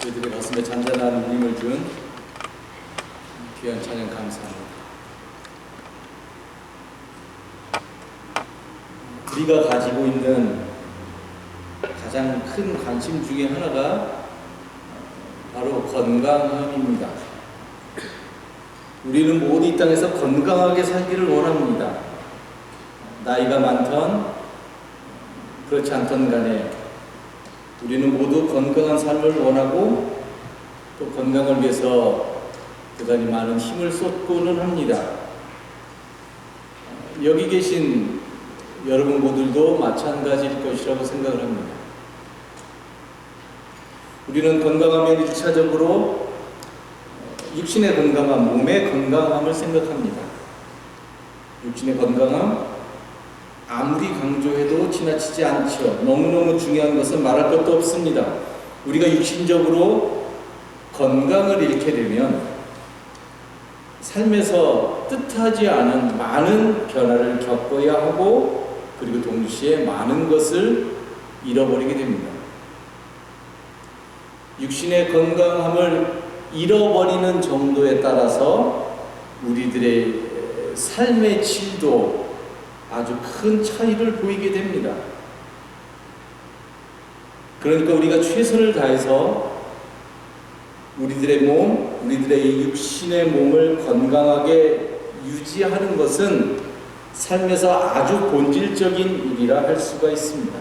저희들의 가슴에 잔잔한 울림을 준 귀한 찬양 감사합니다. 우리가 가지고 있는 가장 큰 관심 중에 하나가 바로 건강함입니다. 우리는 모두 이 땅에서 건강하게 살기를 원합니다. 나이가 많던 그렇지 않던 간에 우리는 모두 건강한 삶을 원하고 또 건강을 위해서 대단히 많은 힘을 쏟고는 합니다. 여기 계신 여러분 모두도 마찬가지일 것이라고 생각을 합니다. 우리는 건강하면 1차적으로 육신의 건강함, 몸의 건강함을 생각합니다. 육신의 건강함, 아무리 강조해도 지나치지 않죠. 너무너무 중요한 것은 말할 것도 없습니다. 우리가 육신적으로 건강을 잃게 되면 삶에서 뜻하지 않은 많은 변화를 겪어야 하고 그리고 동시에 많은 것을 잃어버리게 됩니다. 육신의 건강함을 잃어버리는 정도에 따라서 우리들의 삶의 질도 아주 큰 차이를 보이게 됩니다. 그러니까 우리가 최선을 다해서 우리들의 몸, 우리들의 육신의 몸을 건강하게 유지하는 것은 삶에서 아주 본질적인 일이라 할 수가 있습니다.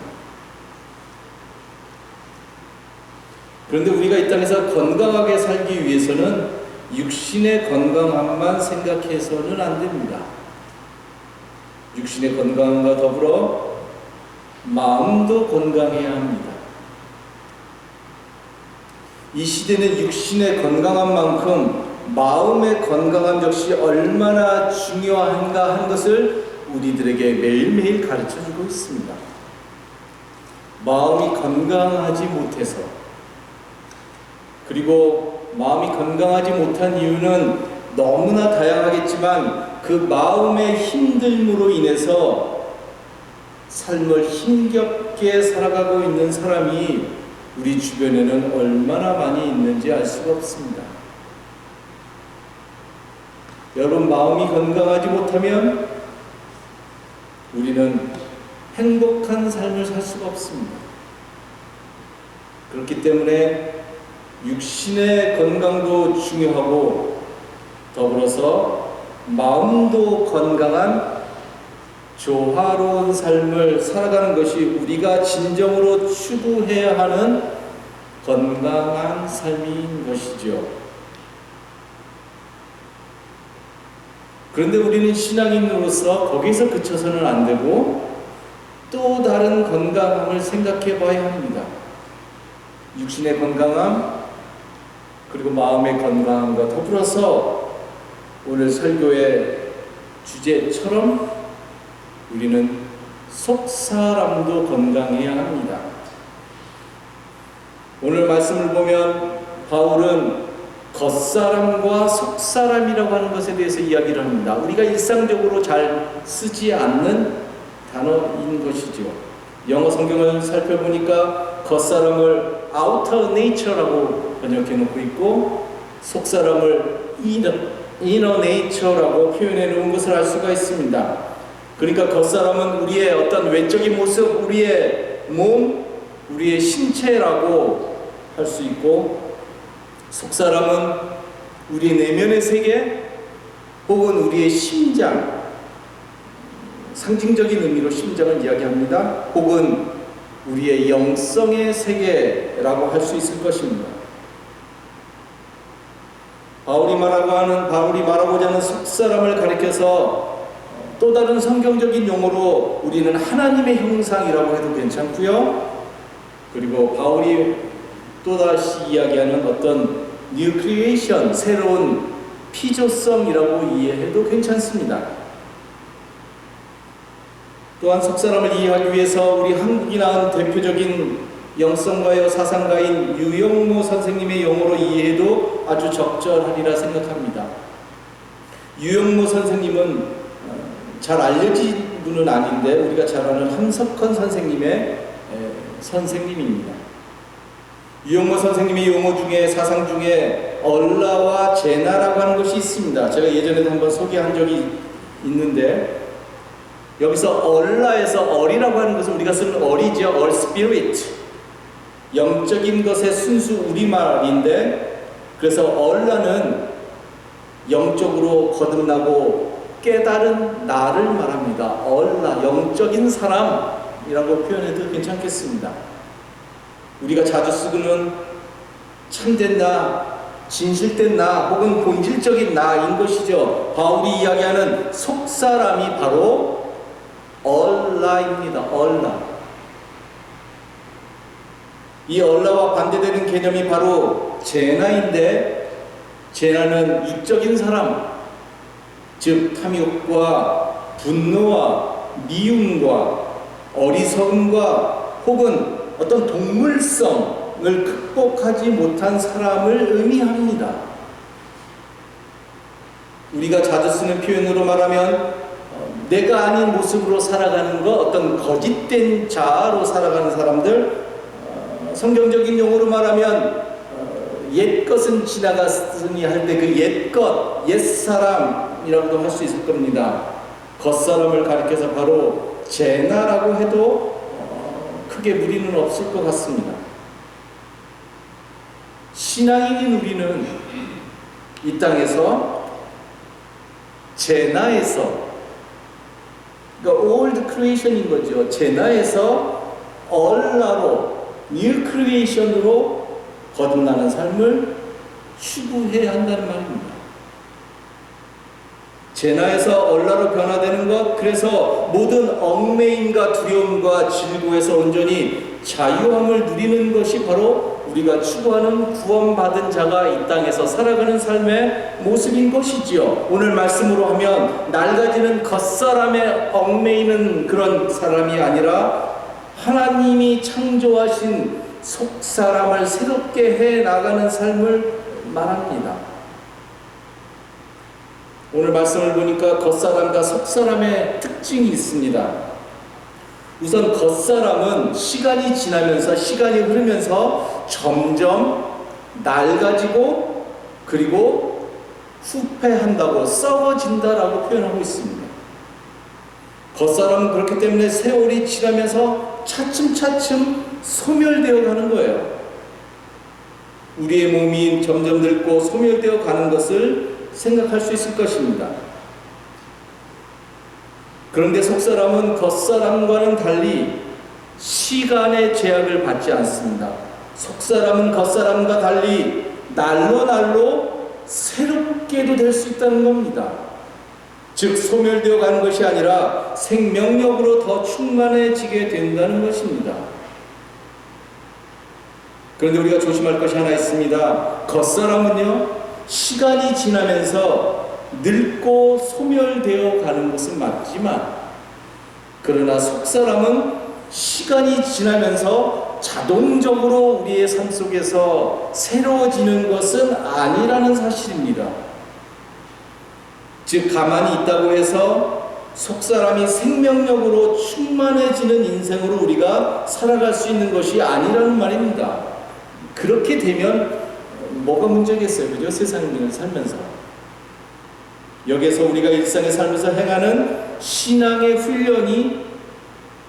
그런데 우리가 이 땅에서 건강하게 살기 위해서는 육신의 건강함만 생각해서는 안 됩니다. 육신의 건강과 더불어 마음도 건강해야 합니다. 이 시대는 육신의 건강한 만큼 마음의 건강함 역시 얼마나 중요한가 하는 것을 우리들에게 매일매일 가르쳐주고 있습니다. 마음이 건강하지 못해서 그리고 마음이 건강하지 못한 이유는 너무나 다양하겠지만 그 마음의 힘듦으로 인해서 삶을 힘겹게 살아가고 있는 사람이 우리 주변에는 얼마나 많이 있는지 알 수가 없습니다. 여러분, 마음이 건강하지 못하면 우리는 행복한 삶을 살 수가 없습니다. 그렇기 때문에 육신의 건강도 중요하고 더불어서 마음도 건강한 조화로운 삶을 살아가는 것이 우리가 진정으로 추구해야 하는 건강한 삶인 것이죠. 그런데 우리는 신앙인으로서 거기서 그쳐서는 안 되고 또 다른 건강함을 생각해 봐야 합니다. 육신의 건강함 그리고 마음의 건강함과 더불어서 오늘 설교의 주제처럼 우리는 속사람도 건강해야 합니다. 오늘 말씀을 보면 바울은 겉사람과 속사람이라고 하는 것에 대해서 이야기를 합니다. 우리가 일상적으로 잘 쓰지 않는 단어인 것이죠. 영어 성경을 살펴보니까 겉사람을 outer nature라고 번역해 놓고 있고 속사람을 inner nature라고 표현해 놓은 것을 알 수가 있습니다. 그러니까 겉사람은 우리의 어떤 외적인 모습, 우리의 몸, 우리의 신체라고 할 수 있고 속사람은 우리의 내면의 세계 혹은 우리의 심장, 상징적인 의미로 심장을 이야기합니다. 혹은 우리의 영성의 세계라고 할 수 있을 것입니다. 바울이 말하고자 하는 속사람을 가리켜서 또 다른 성경적인 용어로 우리는 하나님의 형상이라고 해도 괜찮고요. 그리고 바울이 또다시 이야기하는 어떤 New Creation, 새로운 피조성이라고 이해해도 괜찮습니다. 또한 속사람을 이해하기 위해서 우리 한국이 낳은 대표적인 영성가요 사상가인 유영모 선생님의 용어로 이해해도 아주 적절하리라 생각합니다. 유영모 선생님은 잘 알려진 분은 아닌데 우리가 잘 아는 한석헌 선생님의 선생님입니다. 유영모 선생님의 용어 중에 사상 중에 얼라와 제나라고 하는 것이 있습니다. 제가 예전에도 한번 소개한 적이 있는데 여기서 얼라에서 얼이라고 하는 것은 우리가 쓰는 얼이죠. 얼 스피릿. 영적인 것의 순수 우리말인데 그래서 얼라는 영적으로 거듭나고 깨달은 나를 말합니다. 얼라, 영적인 사람이라고 표현해도 괜찮겠습니다. 우리가 자주 쓰고는 참된 나, 진실된 나, 혹은 본질적인 나인 것이죠. 바울이 이야기하는 속사람이 바로 얼라입니다. 얼라. 이 얼라와 반대되는 개념이 바로 제나인데, 제나는 육적인 사람, 즉 탐욕과 분노와 미움과 어리석음과 혹은 어떤 동물성을 극복하지 못한 사람을 의미합니다. 우리가 자주 쓰는 표현으로 말하면 내가 아닌 모습으로 살아가는 것, 어떤 거짓된 자아로 살아가는 사람들, 성경적인 용어로 말하면 옛것은 지나갔으니 할 때 그 옛것, 옛사람이라고도 할 수 있을 겁니다. 겉사람을 가리켜서 바로 제나라고 해도 크게 무리는 없을 것 같습니다. 신앙인인 우리는 이 땅에서 제나에서, 그러니까 old creation인 거죠. 제나에서 얼라로, new creation으로 거듭나는 삶을 추구해야 한다는 말입니다. 제나에서 얼라로 변화되는 것, 그래서 모든 얽매임과 두려움과 질고에서 온전히 자유함을 누리는 것이 바로 우리가 추구하는 구원받은 자가 이 땅에서 살아가는 삶의 모습인 것이지요. 오늘 말씀으로 하면 낡아지는 겉사람에 얽매이는 그런 사람이 아니라 하나님이 창조하신 속사람을 새롭게 해 나가는 삶을 말합니다. 오늘 말씀을 보니까 겉사람과 속사람의 특징이 있습니다. 우선 겉사람은 시간이 지나면서, 시간이 흐르면서 점점 낡아지고 그리고 후패한다고, 썩어진다라고 표현하고 있습니다. 겉사람은 그렇기 때문에 세월이 지나면서 차츰차츰 소멸되어 가는 거예요. 우리의 몸이 점점 늙고 소멸되어 가는 것을 생각할 수 있을 것입니다. 그런데 속사람은 겉사람과는 달리 시간의 제약을 받지 않습니다. 속사람은 겉사람과 달리 날로 새롭게도 될 수 있다는 겁니다. 즉 소멸되어 가는 것이 아니라 생명력으로 더 충만해지게 된다는 것입니다. 그런데 우리가 조심할 것이 하나 있습니다. 겉사람은요, 시간이 지나면서 늙고 소멸되어 가는 것은 맞지만, 그러나 속사람은 시간이 지나면서 자동적으로 우리의 삶 속에서 새로워지는 것은 아니라는 사실입니다. 즉 가만히 있다고 해서 속사람이 생명력으로 충만해지는 인생으로 우리가 살아갈 수 있는 것이 아니라는 말입니다. 그렇게 되면 뭐가 문제겠어요? 그죠? 세상을 살면서. 여기에서 우리가 일상에 살면서 행하는 신앙의 훈련이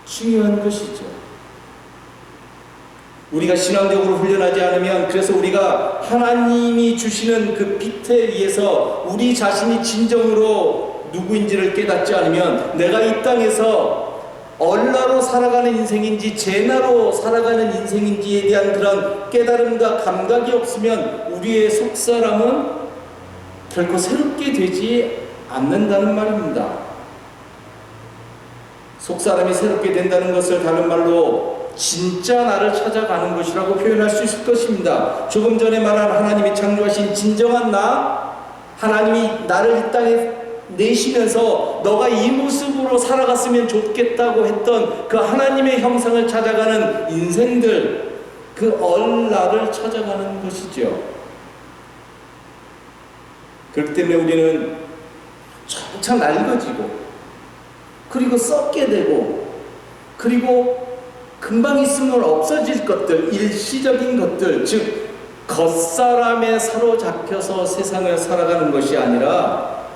중요한 것이죠. 우리가 신앙적으로 훈련하지 않으면, 그래서 우리가 하나님이 주시는 그 빛에 의해서 우리 자신이 진정으로 누구인지를 깨닫지 않으면, 내가 이 땅에서 얼라로 살아가는 인생인지 제나로 살아가는 인생인지에 대한 그런 깨달음과 감각이 없으면 우리의 속사람은 결코 새롭게 되지 않는다는 말입니다. 속사람이 새롭게 된다는 것을 다른 말로 진짜 나를 찾아가는 것이라고 표현할 수 있을 것입니다. 조금 전에 말한 하나님이 창조하신 진정한 나, 하나님이 나를 이 땅에 내시면서 너가 이 모습으로 살아갔으면 좋겠다고 했던 그 하나님의 형상을 찾아가는 인생들, 그 얼라를 찾아가는 것이죠. 그렇기 때문에 우리는 점차 낡아지고 그리고 썩게 되고 그리고 금방 있으면 없어질 것들, 일시적인 것들, 즉 겉사람에 사로잡혀서 세상을 살아가는 것이 아니라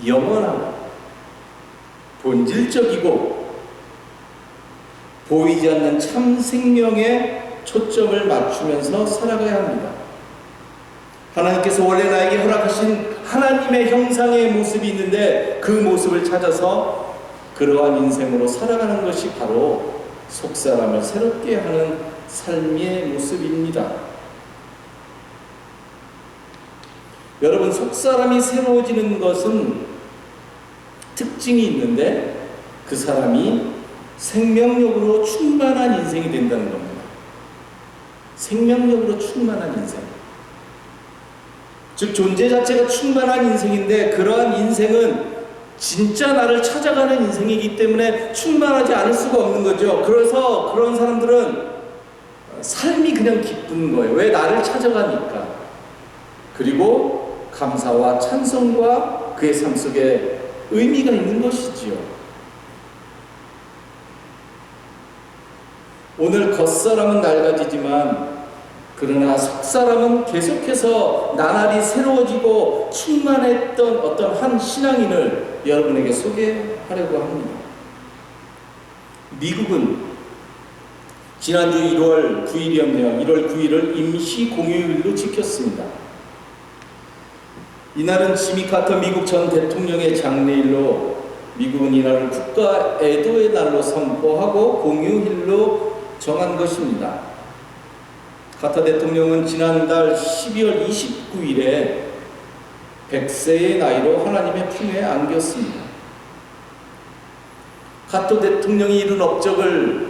영원하고 본질적이고 보이지 않는 참 생명에 초점을 맞추면서 살아가야 합니다. 하나님께서 원래 나에게 허락하신 하나님의 형상의 모습이 있는데 그 모습을 찾아서 그러한 인생으로 살아가는 것이 바로 속사람을 새롭게 하는 삶의 모습입니다. 여러분, 속사람이 새로워지는 것은 특징이 있는데 그 사람이 생명력으로 충만한 인생이 된다는 겁니다. 생명력으로 충만한 인생. 즉 존재 자체가 충만한 인생인데 그러한 인생은 진짜 나를 찾아가는 인생이기 때문에 충만하지 않을 수가 없는 거죠. 그래서 그런 사람들은 삶이 그냥 기쁜 거예요. 왜? 나를 찾아가니까. 그리고 감사와 찬송과 그의 삶 속에 의미가 있는 것이지요. 오늘 겉사람은 낡아지지만 그러나 속사람은 계속해서 나날이 새로워지고 충만했던 어떤 한 신앙인을 여러분에게 소개하려고 합니다. 미국은 지난주 1월 9일이었네요. 1월 9일을 임시 공휴일로 지켰습니다. 이날은 지미 카터 미국 전 대통령의 장례일로 미국은 이날을 국가 애도의 날로 선포하고 공휴일로 정한 것입니다. 카터 대통령은 지난달 12월 29일에 100세의 나이로 하나님의 품에 안겼습니다. 카터 대통령이 이룬 업적을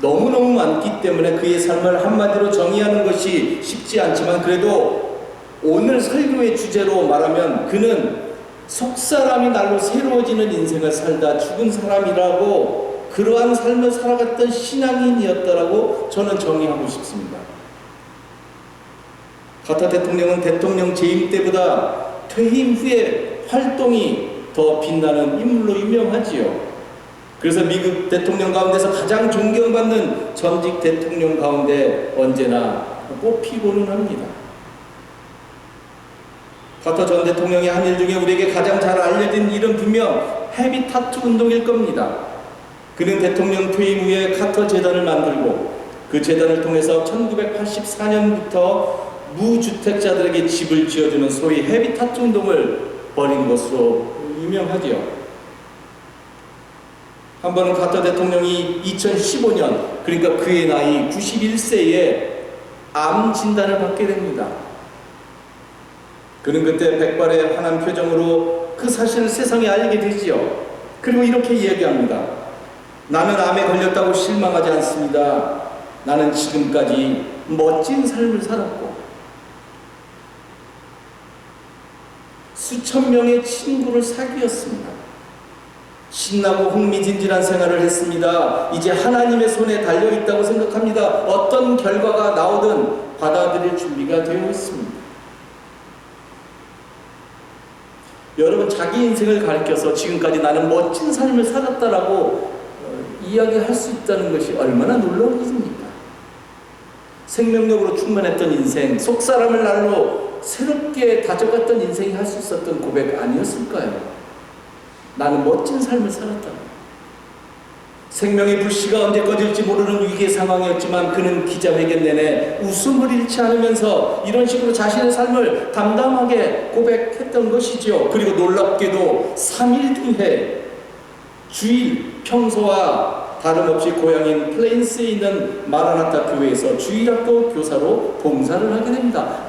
너무너무 많기 때문에 그의 삶을 한마디로 정의하는 것이 쉽지 않지만 그래도 오늘 설교의 주제로 말하면 그는 속사람이 날로 새로워지는 인생을 살다 죽은 사람이라고 그러한 삶을 살아갔던 신앙인이었다라고 저는 정의하고 싶습니다. 카터 대통령은 대통령 재임 때보다 퇴임 후에 활동이 더 빛나는 인물로 유명하지요. 그래서 미국 대통령 가운데서 가장 존경받는 전직 대통령 가운데 언제나 꼽히고는 합니다. 카터 전 대통령의 한 일 중에 우리에게 가장 잘 알려진 일은 분명 헤비타트 운동일 겁니다. 그는 대통령 퇴임 후에 카터 재단을 만들고 그 재단을 통해서 1984년부터 무주택자들에게 집을 지어주는 소위 헤비타트 운동을 벌인 것으로 유명하지요. 한 번은 카터 대통령이 2015년, 그러니까 그의 나이 91세에 암 진단을 받게 됩니다. 그는 그때 백발의 환한 표정으로 그 사실을 세상에 알게 되지요. 그리고 이렇게 이야기합니다. 나는 암에 걸렸다고 실망하지 않습니다. 나는 지금까지 멋진 삶을 살았고 수천 명의 친구를 사귀었습니다. 신나고 흥미진진한 생활을 했습니다. 이제 하나님의 손에 달려있다고 생각합니다. 어떤 결과가 나오든 받아들일 준비가 되어 있습니다. 여러분, 자기 인생을 가리켜서 지금까지 나는 멋진 삶을 살았다라고 이야기할 수 있다는 것이 얼마나 놀라운 일입니까? 생명력으로 충만했던 인생, 속사람을 날로 새롭게 다져갔던 인생이 할 수 있었던 고백 아니었을까요? 나는 멋진 삶을 살았다. 생명의 불씨가 언제 꺼질지 모르는 위기의 상황이었지만 그는 기자회견 내내 웃음을 잃지 않으면서 이런 식으로 자신의 삶을 담담하게 고백했던 것이지요. 그리고 놀랍게도 3일 뒤에 주일 평소와 다름없이 고향인 플레인스에 있는 마라나타 교회에서 주일학교 교사로 봉사를 하게 됩니다.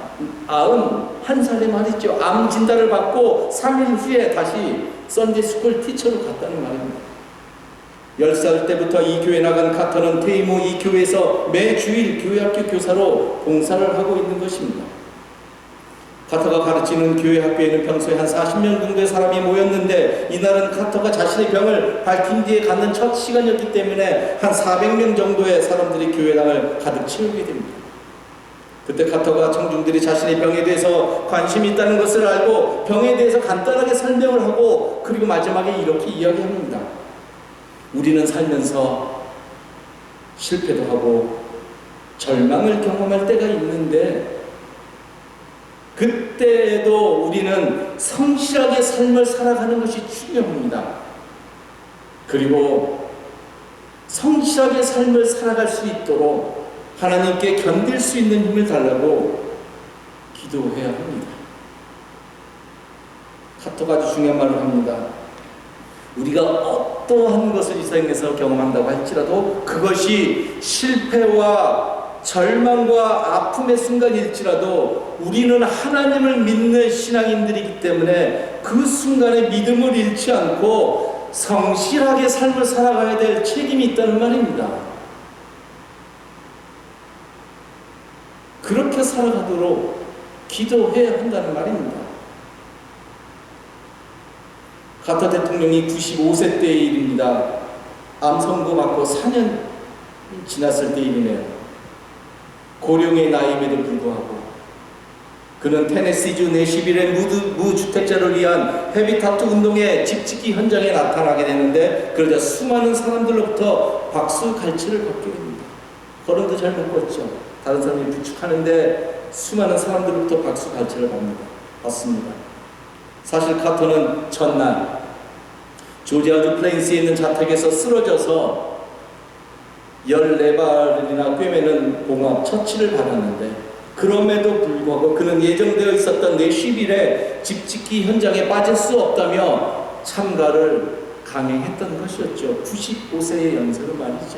91살의 말이죠. 암 진단을 받고 3일 후에 다시 썬데이 스쿨 티처로 갔다는 말입니다. 10살 때부터 이 교회에 나간 카터는 퇴임 후 이 교회에서 매주일 교회학교 교사로 봉사를 하고 있는 것입니다. 카터가 가르치는 교회 학교에는 평소에 한 40명 정도의 사람이 모였는데 이날은 카터가 자신의 병을 밝힌 뒤에 갖는 첫 시간이었기 때문에 한 400명 정도의 사람들이 교회당을 가득 채우게 됩니다. 그때 카터가 청중들이 자신의 병에 대해서 관심이 있다는 것을 알고 병에 대해서 간단하게 설명을 하고 그리고 마지막에 이렇게 이야기합니다. 우리는 살면서 실패도 하고 절망을 경험할 때가 있는데, 그때에도 우리는 성실하게 삶을 살아가는 것이 중요합니다. 그리고 성실하게 삶을 살아갈 수 있도록 하나님께 견딜 수 있는 힘을 달라고 기도해야 합니다. 카토가 아주 중요한 말을 합니다. 우리가 어떠한 것을 이 세상에서 경험한다고 할지라도 그것이 실패와 절망과 아픔의 순간일지라도 우리는 하나님을 믿는 신앙인들이기 때문에 그 순간에 믿음을 잃지 않고 성실하게 삶을 살아가야 될 책임이 있다는 말입니다. 그렇게 살아가도록 기도해야 한다는 말입니다. 카터 대통령이 95세 때의 일입니다. 암 선고 받고 4년 지났을 때 일이네요. 고령의 나이임에도 불구하고 그는 테네시주 내시빌의 무주택자를 위한 헤비타트 운동의 집짓기 현장에 나타나게 되는데, 그러자 수많은 사람들로부터 박수 갈채를 받게 됩니다. 걸음도 잘 못 걷죠. 다른 사람이 부축하는데 수많은 사람들로부터 박수 갈채를 받습니다. 사실 카터는 전날 조지아주 플레인스에 있는 자택에서 쓰러져서 14발이나 꿰매는 봉합 처치를 받았는데, 그럼에도 불구하고 그는 예정되어 있었던 내시빌의 집짓기 현장에 빠질 수 없다며 참가를 강행했던 것이었죠. 95세의 연세로 말이죠.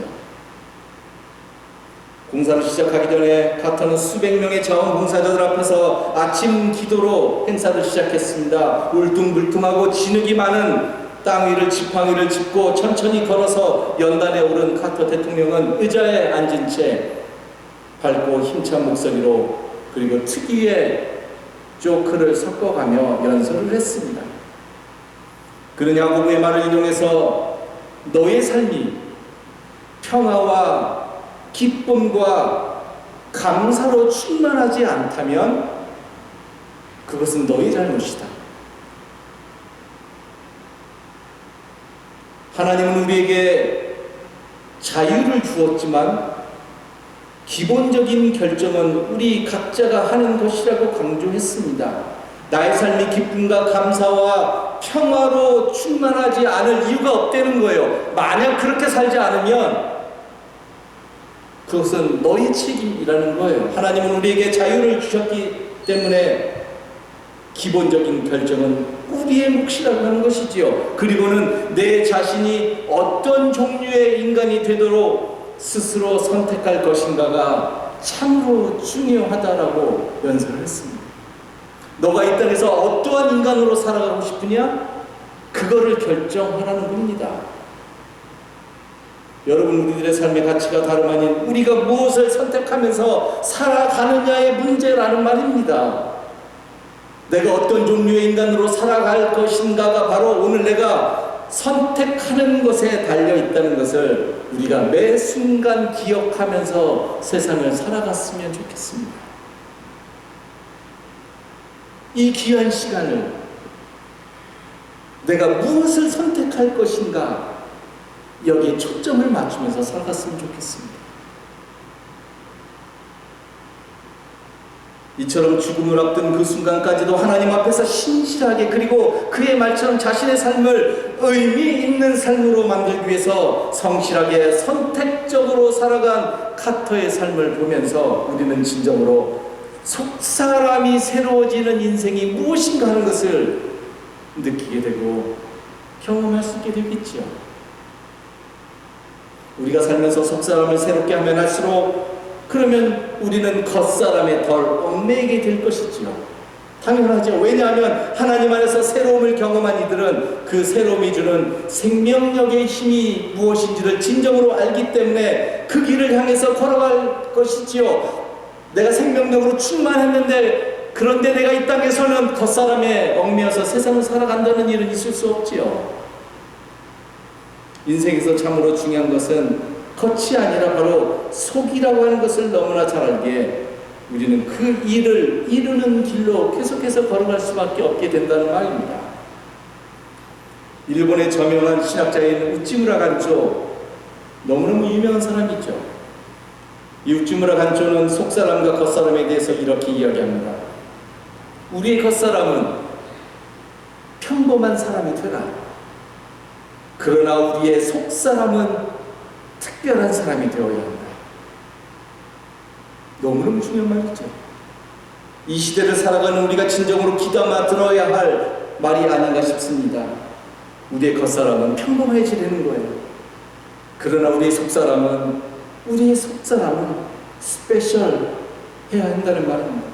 공사를 시작하기 전에 카터는 수백 명의 자원봉사자들 앞에서 아침 기도로 행사를 시작했습니다. 울퉁불퉁하고 진흙이 많은 땅 위를 지팡이를 짚고 천천히 걸어서 연단에 오른 카터 대통령은 의자에 앉은 채 밝고 힘찬 목소리로, 그리고 특유의 조크를 섞어가며 연설을 했습니다. 그는 야고보의 말을 인용해서 너의 삶이 평화와 기쁨과 감사로 충만하지 않다면 그것은 너의 잘못이다. 하나님은 우리에게 자유를 주었지만 기본적인 결정은 우리 각자가 하는 것이라고 강조했습니다. 나의 삶이 기쁨과 감사와 평화로 충만하지 않을 이유가 없다는 거예요. 만약 그렇게 살지 않으면 그것은 너의 책임이라는 거예요. 하나님은 우리에게 자유를 주셨기 때문에 기본적인 결정은 우리의 몫이라고 하는 것이지요. 그리고는 내 자신이 어떤 종류의 인간이 되도록 스스로 선택할 것인가가 참으로 중요하다라고 연설을 했습니다. 너가 이 땅에서 어떠한 인간으로 살아가고 싶으냐? 그거를 결정하라는 겁니다. 여러분, 우리들의 삶의 가치가 다름 아닌 우리가 무엇을 선택하면서 살아가느냐의 문제라는 말입니다. 내가 어떤 종류의 인간으로 살아갈 것인가가 바로 오늘 내가 선택하는 것에 달려있다는 것을 우리가 매 순간 기억하면서 세상을 살아갔으면 좋겠습니다. 이 귀한 시간을 내가 무엇을 선택할 것인가, 여기에 초점을 맞추면서 살아갔으면 좋겠습니다. 이처럼 죽음을 앞둔 그 순간까지도 하나님 앞에서 신실하게, 그리고 그의 말처럼 자신의 삶을 의미 있는 삶으로 만들기 위해서 성실하게 선택적으로 살아간 카터의 삶을 보면서 우리는 진정으로 속사람이 새로워지는 인생이 무엇인가 하는 것을 느끼게 되고 경험할 수 있게 되겠지요. 우리가 살면서 속사람을 새롭게 하면 할수록 그러면 우리는 겉사람에 덜 얽매이게 될 것이지요. 당연하죠. 왜냐하면 하나님 안에서 새로움을 경험한 이들은 그 새로움이 주는 생명력의 힘이 무엇인지를 진정으로 알기 때문에 그 길을 향해서 걸어갈 것이지요. 내가 생명력으로 충만했는데, 그런데 내가 이 땅에서는 겉사람에 얽매여서 세상을 살아간다는 일은 있을 수 없지요. 인생에서 참으로 중요한 것은 겉이 아니라 바로 속이라고 하는 것을 너무나 잘 알기에 우리는 그 일을 이루는 길로 계속해서 걸어갈 수밖에 없게 된다는 말입니다. 일본의 저명한 신학자인 우찌무라 간조, 너무너무 유명한 사람이 있죠. 유즈무라 간초는 속사람과 겉사람에 대해서 이렇게 이야기합니다. 우리의 겉사람은 평범한 사람이 되라. 그러나 우리의 속사람은 특별한 사람이 되어야 한다. 너무너무 중요한 말이죠. 이 시대를 살아가는 우리가 진정으로 귀담아 들어야 할 말이 아닌가 싶습니다. 우리의 겉사람은 평범해지려는 거예요. 그러나 우리의 속사람은 스페셜 해야 한다는 말입니다.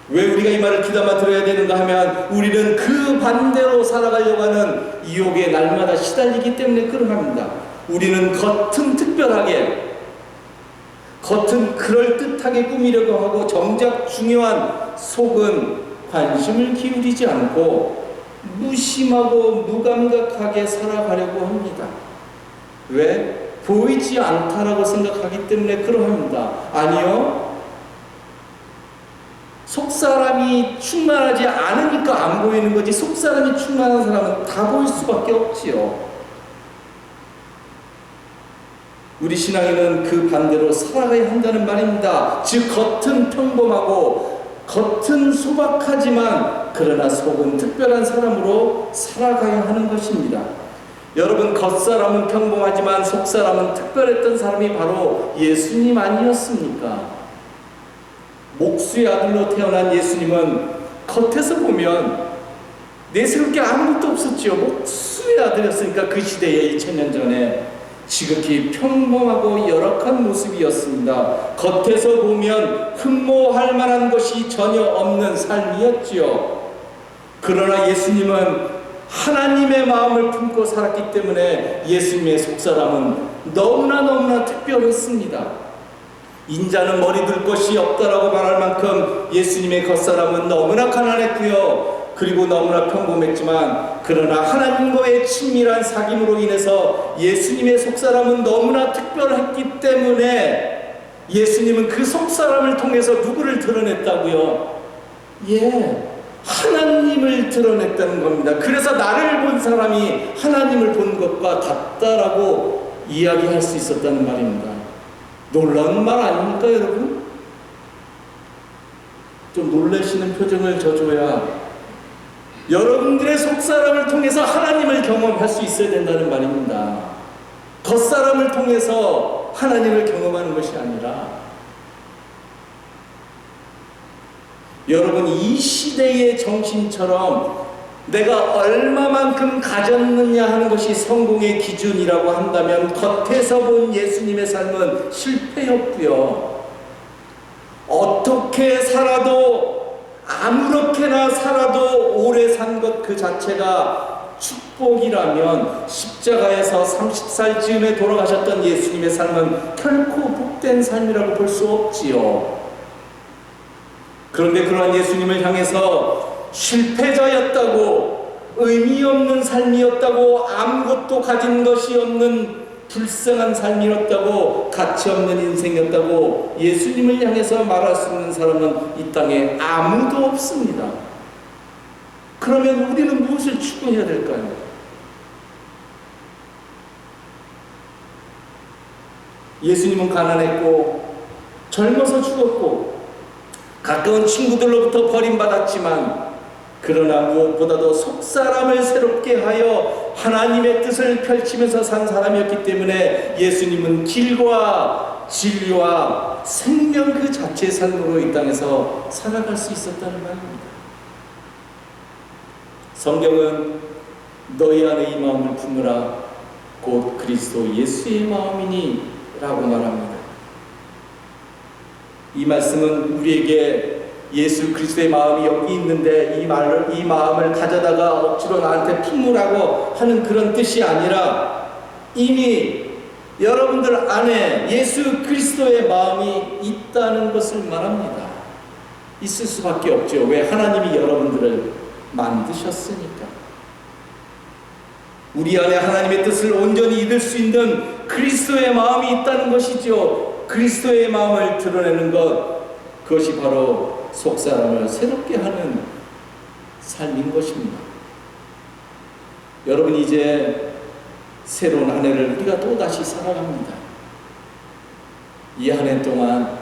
왜 우리가 이 말을 귀담아 들어야 되는가 하면 우리는 그 반대로 살아가려고 하는 유혹에 날마다 시달리기 때문에 그러합니다. 우리는 겉은 특별하게, 겉은 그럴듯하게 꾸미려고 하고 정작 중요한 속은 관심을 기울이지 않고 무심하고 무감각하게 살아가려고 합니다. 왜? 보이지 않다라고 생각하기 때문에 그러합니다. 아니요. 속사람이 충만하지 않으니까 안 보이는 거지, 속사람이 충만한 사람은 다 보일 수밖에 없지요. 우리 신앙에는 그 반대로 살아가야 한다는 말입니다. 즉 겉은 평범하고 겉은 소박하지만 그러나 속은 특별한 사람으로 살아가야 하는 것입니다. 여러분, 겉사람은 평범하지만 속사람은 특별했던 사람이 바로 예수님 아니었습니까? 목수의 아들로 태어난 예수님은 겉에서 보면 내세울 게 아무것도 없었지요. 목수의 아들이었으니까 그 시대에 2000년 전에 지극히 평범하고 열악한 모습이었습니다. 겉에서 보면 흠모할 만한 것이 전혀 없는 삶이었지요. 그러나 예수님은 하나님의 마음을 품고 살았기 때문에 예수님의 속사람은 너무나 특별했습니다. 인자는 머리 둘 것이 없다라고 말할 만큼 예수님의 겉사람은 너무나 가난했고요. 그리고 너무나 평범했지만 그러나 하나님과의 친밀한 사귐으로 인해서 예수님의 속사람은 너무나 특별했기 때문에 예수님은 그 속사람을 통해서 누구를 드러냈다고요? 하나님을 드러냈다는 겁니다. 그래서 나를 본 사람이 하나님을 본 것과 같다라고 이야기할 수 있었다는 말입니다. 놀라운 말 아닙니까, 여러분? 좀 놀라시는 표정을 져줘야 여러분들의 속사람을 통해서 하나님을 경험할 수 있어야 된다는 말입니다. 겉사람을 통해서 하나님을 경험하는 것이 아니라, 여러분, 이 시대의 정신처럼 내가 얼마만큼 가졌느냐 하는 것이 성공의 기준이라고 한다면 겉에서 본 예수님의 삶은 실패였고요. 어떻게 살아도, 아무렇게나 살아도 오래 산 것 그 자체가 축복이라면 십자가에서 30살 즈음에 돌아가셨던 예수님의 삶은 결코 복된 삶이라고 볼 수 없지요. 그런데 그러한 예수님을 향해서 실패자였다고, 의미 없는 삶이었다고, 아무것도 가진 것이 없는 불쌍한 삶이었다고, 가치 없는 인생이었다고 예수님을 향해서 말할 수 있는 사람은 이 땅에 아무도 없습니다. 그러면 우리는 무엇을 추구해야 될까요? 예수님은 가난했고 젊어서 죽었고 가까운 친구들로부터 버림받았지만, 그러나 무엇보다도 속사람을 새롭게 하여 하나님의 뜻을 펼치면서 산 사람이었기 때문에 예수님은 길과 진리와 생명 그 자체의 삶으로 이 땅에서 살아갈 수 있었다는 말입니다. 성경은 너희 안에 이 마음을 품으라 곧 그리스도 예수의 마음이니 라고 말합니다. 이 말씀은 우리에게 예수 그리스도의 마음이 여기 있는데 이 마음을 가져다가 억지로 나한테 품으라고 하는 그런 뜻이 아니라, 이미 여러분들 안에 예수 그리스도의 마음이 있다는 것을 말합니다. 있을 수밖에 없죠. 왜? 하나님이 여러분들을 만드셨으니까. 우리 안에 하나님의 뜻을 온전히 이룰 수 있는 그리스도의 마음이 있다는 것이죠. 그리스도의 마음을 드러내는 것, 그것이 바로 속사람을 새롭게 하는 삶인 것입니다. 여러분, 이제 새로운 한 해를 우리가 또다시 살아갑니다. 이 한 해 동안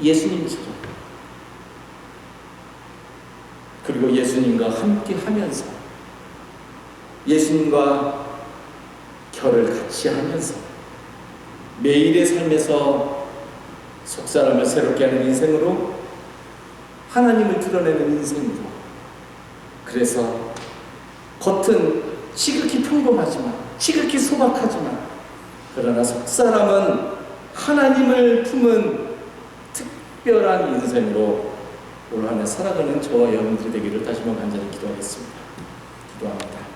예수님처럼, 그리고 예수님과 함께 하면서, 예수님과 결을 같이 하면서 매일의 삶에서 속사람을 새롭게 하는 인생으로, 하나님을 드러내는 인생으로, 그래서 겉은 지극히 평범하지만, 지극히 소박하지만, 그러나 속사람은 하나님을 품은 특별한 인생으로 올 한 해 살아가는 저와 여러분들이 되기를 다시 한번 간절히 기도하겠습니다. 기도합니다.